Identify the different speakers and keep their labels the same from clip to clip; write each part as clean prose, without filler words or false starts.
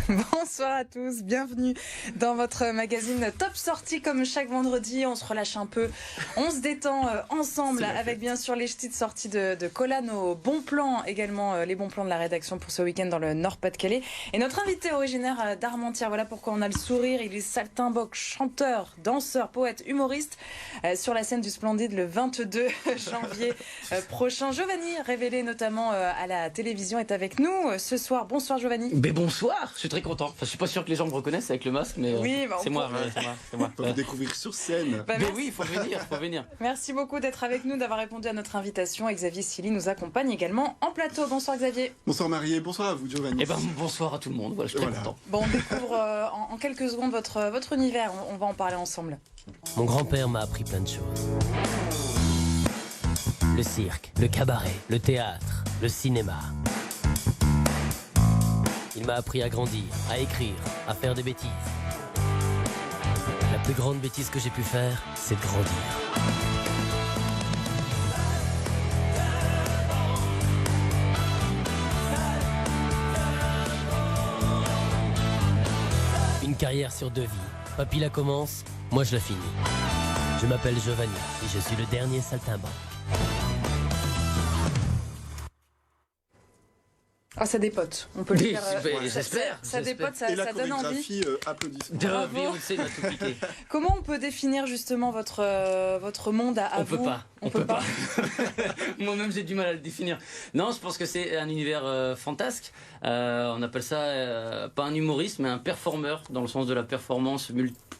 Speaker 1: Bonsoir à tous, bienvenue dans votre magazine Top Sortie. Comme chaque vendredi, on se relâche un peu, on se détend ensemble avec bien sûr les petites sorties de Cola, nos bons plans, également les bons plans de la rédaction pour ce week-end dans le Nord-Pas-de-Calais. Et notre invité originaire d'Armentières, voilà pourquoi on a le sourire, il est saltimbanque, chanteur, danseur, poète, humoriste sur la scène du Splendide le 22 janvier prochain. Giovanni, révélé notamment à la télévision, est avec nous ce soir. Bonsoir Giovanni.
Speaker 2: Mais bonsoir, je suis très content. Enfin, je suis pas sûr que les gens me reconnaissent avec le masque, mais
Speaker 1: oui,
Speaker 2: c'est moi.
Speaker 3: On peut vous découvrir sur scène.
Speaker 2: Mais oui, il faut venir.
Speaker 1: Merci beaucoup d'être avec nous, d'avoir répondu à notre invitation. Et Xavier Silly nous accompagne également en plateau. Bonsoir Xavier.
Speaker 3: Bonsoir Marie, bonsoir à vous Giovanni.
Speaker 2: Et bonsoir à tout le monde. Voilà, je suis très content.
Speaker 1: Bon, on découvre en quelques secondes votre univers. On va en parler ensemble.
Speaker 4: Mon grand-père m'a appris plein de choses. Le cirque, le cabaret, le théâtre, le cinéma. Il m'a appris à grandir, à écrire, à faire des bêtises. La plus grande bêtise que j'ai pu faire, c'est de grandir. Une carrière sur 2 vies. Papy la commence, moi je la finis. Je m'appelle Giovanni et je suis le dernier saltimbanque.
Speaker 1: Ah, ça dépote. On peut le faire.
Speaker 2: J'espère.
Speaker 1: Ça dépote, ça donne envie.
Speaker 3: Applaudissements.
Speaker 2: Beyoncé m'a tout piqué.
Speaker 1: Comment on peut définir justement votre monde à vous?
Speaker 2: On peut pas. Moi-même j'ai du mal à le définir. Non, je pense que c'est un univers fantasque. On appelle ça pas un humoriste, mais un performeur dans le sens de la performance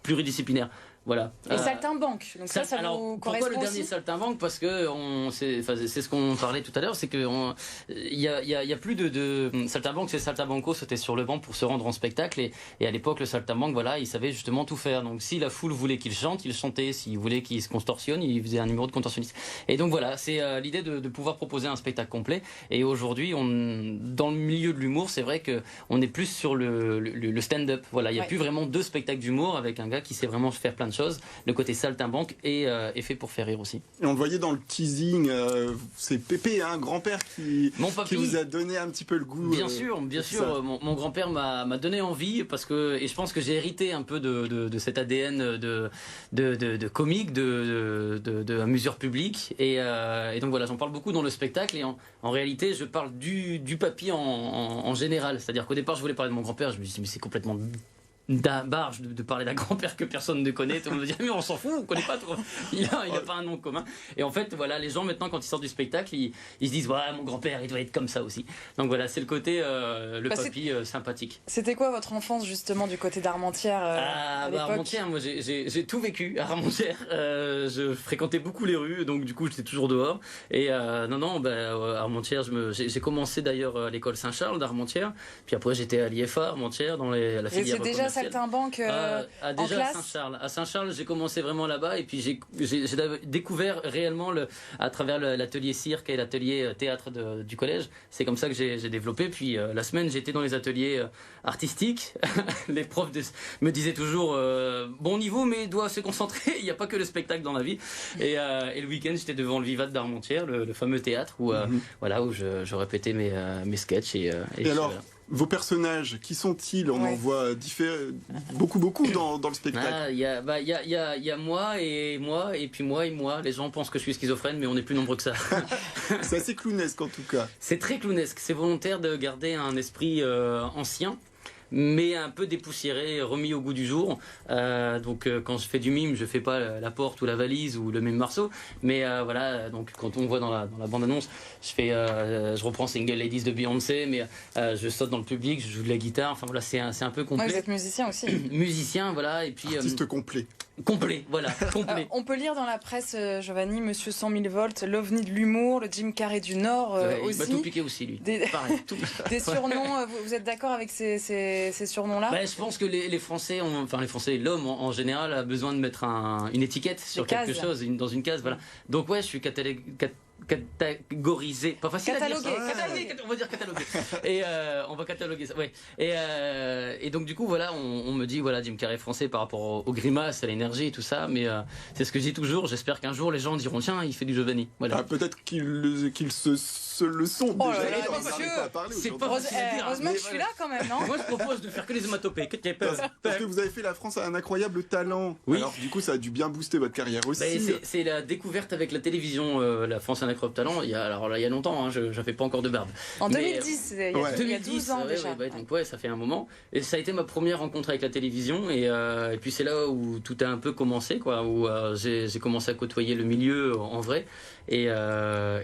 Speaker 2: pluridisciplinaire. Voilà.
Speaker 1: Et saltimbanque. Donc ça vous correspond
Speaker 2: pourquoi le dernier
Speaker 1: aussi
Speaker 2: saltimbanque? Parce que c'est ce qu'on parlait tout à l'heure, c'est que il y a plus de saltimbanque, c'est saltimbanco, c'était sur le banc pour se rendre en spectacle et à l'époque le saltimbanque, voilà, il savait justement tout faire. Donc si la foule voulait qu'il chante, il chantait. S'il voulait qu'il se contorsionne, il faisait un numéro de contorsionniste. Et donc voilà, c'est l'idée de pouvoir proposer un spectacle complet. Et aujourd'hui, dans le milieu de l'humour, c'est vrai que on est plus sur le stand-up. Voilà, il y a plus vraiment 2 spectacles d'humour avec un gars qui sait vraiment faire plein de choses. Le côté saltimbanque est fait pour faire rire aussi.
Speaker 3: Et on le voyait dans le teasing, c'est Pépé, grand-père qui vous a donné un petit peu le goût.
Speaker 2: Bien sûr. Mon grand-père m'a donné envie et je pense que j'ai hérité un peu de cet ADN de comique, de amuseur public. Et donc voilà, j'en parle beaucoup dans le spectacle. Et en réalité, je parle du papy en général. C'est-à-dire qu'au départ, je voulais parler de mon grand-père. Je me suis dit, mais c'est complètement barge de parler d'un grand-père que personne ne connaît. Tout le monde me dit mais on s'en fout, on connaît pas trop. Il a pas un nom commun. Et en fait voilà, les gens maintenant quand ils sortent du spectacle, ils se disent ouais, mon grand-père il doit être comme ça aussi. Donc voilà, c'est le côté papy sympathique.
Speaker 1: C'était quoi votre enfance justement du côté d'Armentières à l'époque?
Speaker 2: Armentières, moi j'ai tout vécu à Armentières. Je fréquentais beaucoup les rues, donc du coup j'étais toujours dehors. Et Armentières, j'ai commencé d'ailleurs à l'école Saint-Charles d'Armentières. Puis après j'étais à l'IFA Armentières dans la filière.
Speaker 1: C'est déjà saltimbanque en classe.
Speaker 2: À Saint-Charles, j'ai commencé vraiment là-bas et puis j'ai découvert réellement à travers l'atelier cirque et l'atelier théâtre du collège. C'est comme ça que j'ai développé. Puis la semaine, j'étais dans les ateliers artistiques. Les profs me disaient toujours bon niveau, mais doit se concentrer. Il n'y a pas que le spectacle dans la vie. Et le week-end, j'étais devant le Vivat d'Armentières, le fameux théâtre où je répétais mes sketchs et
Speaker 3: alors. Voilà. Vos personnages, qui sont-ils? On en voit beaucoup dans le spectacle.
Speaker 2: Il y a moi, et puis moi et moi. Les gens pensent que je suis schizophrène, mais on est plus nombreux que ça.
Speaker 3: C'est assez clownesque en tout cas.
Speaker 2: C'est très clownesque. C'est volontaire de garder un esprit ancien, mais un peu dépoussiéré, remis au goût du jour. Donc quand je fais du mime, je fais pas la porte ou la valise ou le même morceau, mais voilà. Donc quand on voit dans la bande-annonce, je reprends Single Ladies de Beyoncé, mais je saute dans le public, je joue de la guitare. Enfin voilà, c'est un peu complet.
Speaker 1: Vous êtes musicien aussi.
Speaker 2: Musicien, voilà, et puis
Speaker 3: artiste complet.
Speaker 2: Complet.
Speaker 1: On peut lire dans la presse, Giovanni, Monsieur 100 000 volts, l'OVNI de l'humour, le Jim Carrey du Nord aussi.
Speaker 2: Il m'a tout piqué aussi, lui. Pareil,
Speaker 1: des surnoms, vous êtes d'accord avec ces surnoms-là?
Speaker 2: Je pense que les Français, l'homme en général a besoin de mettre une étiquette sur quelque chose, dans une case. Voilà. Donc ouais, je suis catégoriser. Pas facile
Speaker 1: cataloguer,
Speaker 2: à dire. Cataloguer, on va dire cataloguer. Et on va cataloguer ça. Ouais. Et donc du coup voilà, on me dit voilà Jim Carrey français par rapport aux grimaces, à l'énergie et tout ça. Mais c'est ce que je dis toujours. J'espère qu'un jour les gens diront tiens il fait du Giovanni. Voilà.
Speaker 3: Ah, peut-être qu'ils se le sont
Speaker 1: Oh
Speaker 3: déjà.
Speaker 1: là là,
Speaker 3: Ils
Speaker 1: monsieur.
Speaker 3: n'arrivent pas à parler
Speaker 2: C'est
Speaker 3: aujourd'hui.
Speaker 2: pas facile à dire.
Speaker 1: Heureusement que je suis là quand même, non?
Speaker 2: Moi je propose de faire que les onomatopées.
Speaker 3: Parce que vous avez fait la France à un incroyable talent.
Speaker 2: Oui.
Speaker 3: Alors du coup ça a dû bien booster votre carrière aussi.
Speaker 2: C'est la découverte avec la télévision, la France un incroyable talent. Il y a longtemps, hein, je n'avais pas encore de barbe.
Speaker 1: En 2010, il y a 12 ans déjà.
Speaker 2: Donc ouais, ça fait un moment. Et ça a été ma première rencontre avec la télévision. Et puis c'est là où tout a un peu commencé, quoi. Où j'ai commencé à côtoyer le milieu en vrai. Et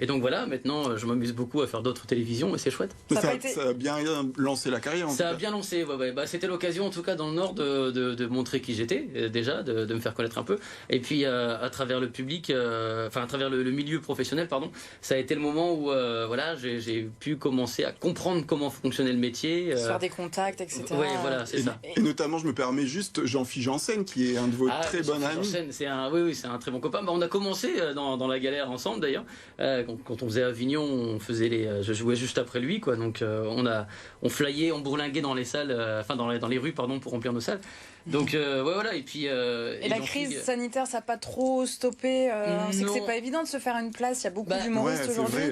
Speaker 2: donc voilà, maintenant je m'amuse beaucoup à faire d'autres télévisions et c'est chouette.
Speaker 3: Ça a bien lancé la carrière.
Speaker 2: Ça a bien lancé, ouais. Bah, c'était l'occasion en tout cas dans le Nord de montrer qui j'étais déjà, de me faire connaître un peu. Et puis à travers le public, à travers le milieu professionnel, pardon, ça a été le moment où voilà, j'ai pu commencer à comprendre comment fonctionnait le métier.
Speaker 1: Faire des contacts, etc.
Speaker 2: Ouais, voilà, c'est ça.
Speaker 3: Et notamment, je me permets juste Jean-Philippe Janssen, qui est un de vos très bons amis.
Speaker 2: C'est un très bon copain. Bah, on a commencé dans la galère ensemble d'ailleurs. Quand on faisait Avignon, je jouais juste après lui, quoi. Donc on flyait, on bourlinguait dans les salles, dans les rues, pardon, pour remplir nos salles. Donc voilà. Et puis
Speaker 1: et la crise sanitaire, ça n'a pas trop stoppé. C'est que c'est pas évident de se faire une place. Il y a beaucoup d'humoristes aujourd'hui.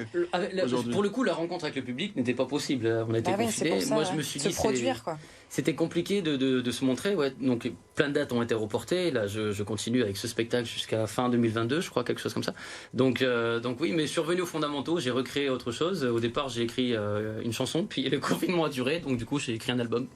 Speaker 2: Pour le coup, la rencontre avec le public n'était pas possible. On était confinés. Moi, je me suis dit, c'était compliqué de se montrer. Ouais. Donc plein de dates ont été reportées. Là, je continue avec ce spectacle jusqu'à fin 2022, je crois, quelque chose comme ça. Donc oui, mais je suis revenu aux fondamentaux. J'ai recréé autre chose. Au départ, j'ai écrit une chanson, puis le confinement a duré. Donc du coup, j'ai écrit un album.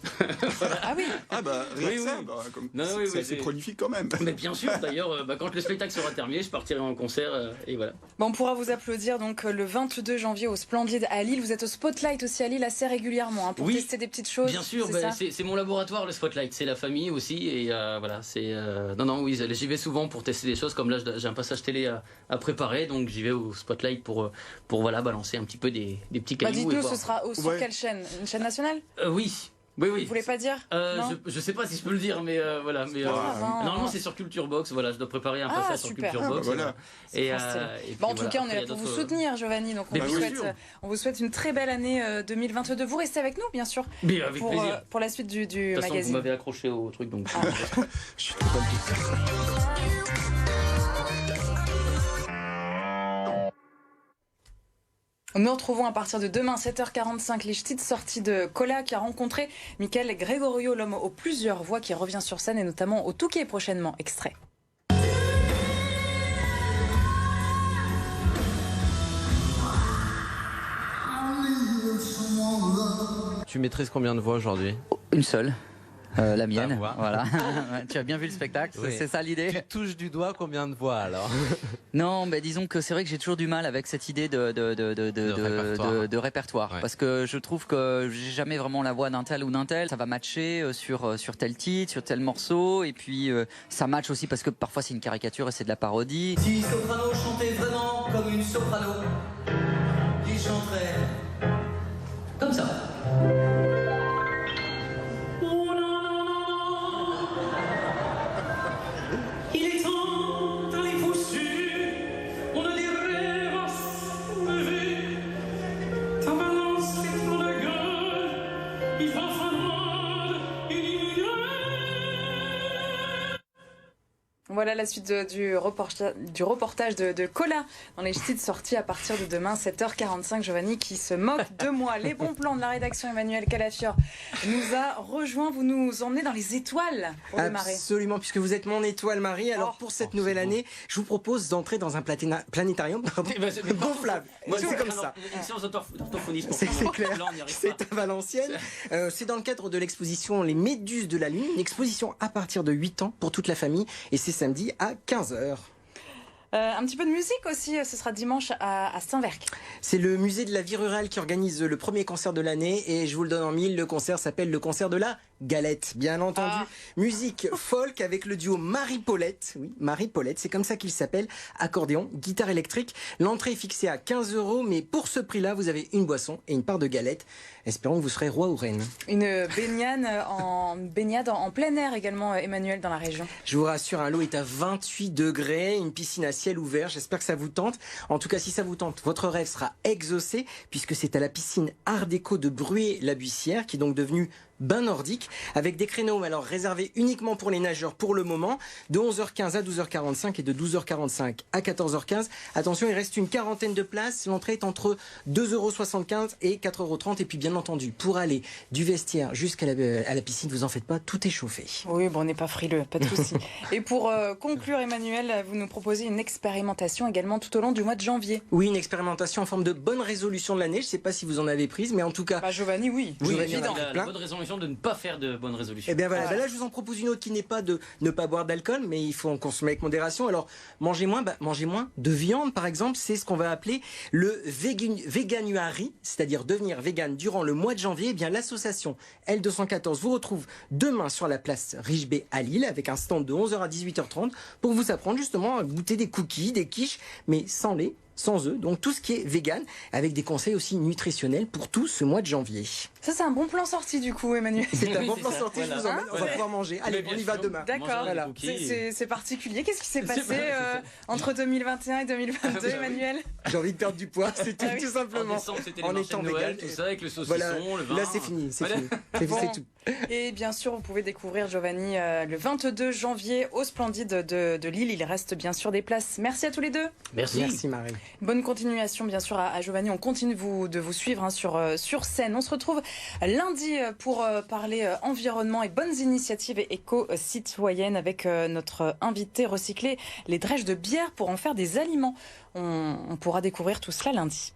Speaker 1: Voilà. Ah oui.
Speaker 3: Ah bah rien que ça. C'est prolifique quand même.
Speaker 2: Mais bien sûr, d'ailleurs, quand le spectacle sera terminé, je partirai en concert et voilà.
Speaker 1: Bon, on pourra vous applaudir donc le 22 janvier au Splendide à Lille. Vous êtes au Spotlight aussi à Lille assez régulièrement pour tester des petites choses.
Speaker 2: Bien sûr, c'est mon laboratoire le Spotlight, c'est la famille aussi et voilà, c'est oui, j'y vais souvent pour tester des choses comme là j'ai un passage télé à préparer donc j'y vais au Spotlight pour voilà balancer un petit peu des petits cailloux.
Speaker 1: Dites-nous, ce sera sur quelle chaîne? Une chaîne nationale?
Speaker 2: Oui.
Speaker 1: Vous voulez pas dire?
Speaker 2: Je sais pas si je peux le dire, mais voilà. Mais normalement, c'est sur Culture Box. Voilà, je dois préparer un passage sur Culture Box.
Speaker 3: Voilà.
Speaker 2: Et
Speaker 1: en tout cas, on est là pour vous soutenir, Giovanni. Donc on vous souhaite une très belle année 2022. Vous restez avec nous, bien sûr.
Speaker 2: Bien, avec plaisir.
Speaker 1: Pour la suite du magazine.
Speaker 2: Vous m'avez accroché au truc, donc.
Speaker 3: Je suis trop content.
Speaker 1: Nous retrouvons à partir de demain 7h45 les petites sorties de Cola qui a rencontré Michael Gregorio, l'homme aux plusieurs voix qui revient sur scène et notamment au Touquet prochainement. Extrait.
Speaker 5: Tu maîtrises combien de voix aujourd'hui?
Speaker 6: Une seule. La mienne, voilà. Tu as bien vu le spectacle, oui. C'est ça l'idée.
Speaker 5: Tu touches du doigt combien de voix alors?
Speaker 6: Non, mais disons que c'est vrai que j'ai toujours du mal avec cette idée de répertoire. Ouais. Parce que je trouve que j'ai jamais vraiment la voix d'un tel ou d'un tel. Ça va matcher sur tel titre, sur tel morceau. Et puis ça match aussi parce que parfois c'est une caricature et c'est de la parodie.
Speaker 7: Si Soprano chantait vraiment comme une soprano, il chanterait comme ça.
Speaker 1: Voilà la suite du reportage de Cola dans les petites sorties à partir de demain 7h45. Giovanni qui se moque de moi. Les bons plans de la rédaction, Emmanuel Calafiore nous a rejoint. Vous nous emmenez dans les étoiles pour démarrer.
Speaker 8: Absolument, puisque vous êtes mon étoile Marie. Alors pour cette nouvelle année, je vous propose d'entrer dans un planétarium gonflable. C'est comme ça. C'est clair. C'est à Valenciennes. C'est dans le cadre de l'exposition Les Méduses de la Lune, une exposition à partir de 8 ans pour toute la famille. Et c'est samedi à 15h.
Speaker 1: Un petit peu de musique aussi, ce sera dimanche à Saint-Verc.
Speaker 8: C'est le musée de la vie rurale qui organise le premier concert de l'année et je vous le donne en mille, le concert s'appelle le concert de la galette, bien entendu. Musique folk avec le duo Marie-Paulette. Oui, Marie-Paulette, c'est comme ça qu'il s'appelle. Accordéon, guitare électrique. L'entrée est fixée à 15 €, mais pour ce prix-là, vous avez une boisson et une part de galette. Espérons que vous serez roi ou reine.
Speaker 1: Une baignade en plein air également, Emmanuel, dans la région.
Speaker 8: Je vous rassure, l'eau est à 28 degrés, une piscine à ciel ouvert. J'espère que ça vous tente. En tout cas, si ça vous tente, votre rêve sera exaucé, puisque c'est à la piscine Art Déco de Bruay-la-Buissière, qui est donc devenue bain nordique, avec des créneaux alors réservés uniquement pour les nageurs pour le moment, de 11h15 à 12h45 et de 12h45 à 14h15. Attention, il reste une quarantaine de places. L'entrée est entre 2,75 € et 4,30 €. Et puis bien entendu, pour aller du vestiaire jusqu'à la piscine, vous en faites pas, tout est chauffé.
Speaker 1: Oui, bon, on n'est pas frileux, pas de souci. Et pour conclure, Emmanuel, vous nous proposez une expérimentation également tout au long du mois de janvier.
Speaker 8: Oui, une expérimentation en forme de bonne résolution de l'année. Je ne sais pas si vous en avez prise, mais en tout cas...
Speaker 1: Giovanni, oui.
Speaker 2: Évidemment. La bonne résolution de ne pas faire de bonnes résolutions.
Speaker 8: Et bien voilà, là je vous en propose une autre qui n'est pas de ne pas boire d'alcool, mais il faut en consommer avec modération. Alors mangez moins de viande par exemple, c'est ce qu'on va appeler le véganuary, c'est-à-dire devenir vegan durant le mois de janvier. Eh bien l'association L214 vous retrouve demain sur la place Richebé à Lille avec un stand de 11h à 18h30 pour vous apprendre justement à goûter des cookies, des quiches, mais sans lait, sans œufs, donc tout ce qui est vegan, avec des conseils aussi nutritionnels pour tout ce mois de janvier.
Speaker 1: Ça, c'est un bon plan sorti du coup, Emmanuel.
Speaker 8: C'est un bon plan sorti, je vous emmène, on va pouvoir manger. Allez, on y va demain.
Speaker 1: D'accord, voilà. C'est particulier. Qu'est-ce qui s'est passé entre 2021 et 2022, Emmanuel?
Speaker 8: J'ai envie de perdre du poids, c'est tout simplement.
Speaker 2: En étant vegan, tout ça, avec le saucisson, le vin.
Speaker 8: Là, c'est fini, c'est fini. C'est tout.
Speaker 1: Et bien sûr, vous pouvez découvrir Giovanni le 22 janvier au Splendide de Lille. Il reste bien sûr des places. Merci à tous les deux.
Speaker 8: Merci Marie.
Speaker 1: Bonne continuation bien sûr à Giovanni. On continue de vous suivre sur scène. On se retrouve lundi pour parler environnement et bonnes initiatives éco-citoyennes avec notre invité recycler les drèches de bière pour en faire des aliments. On pourra découvrir tout cela lundi.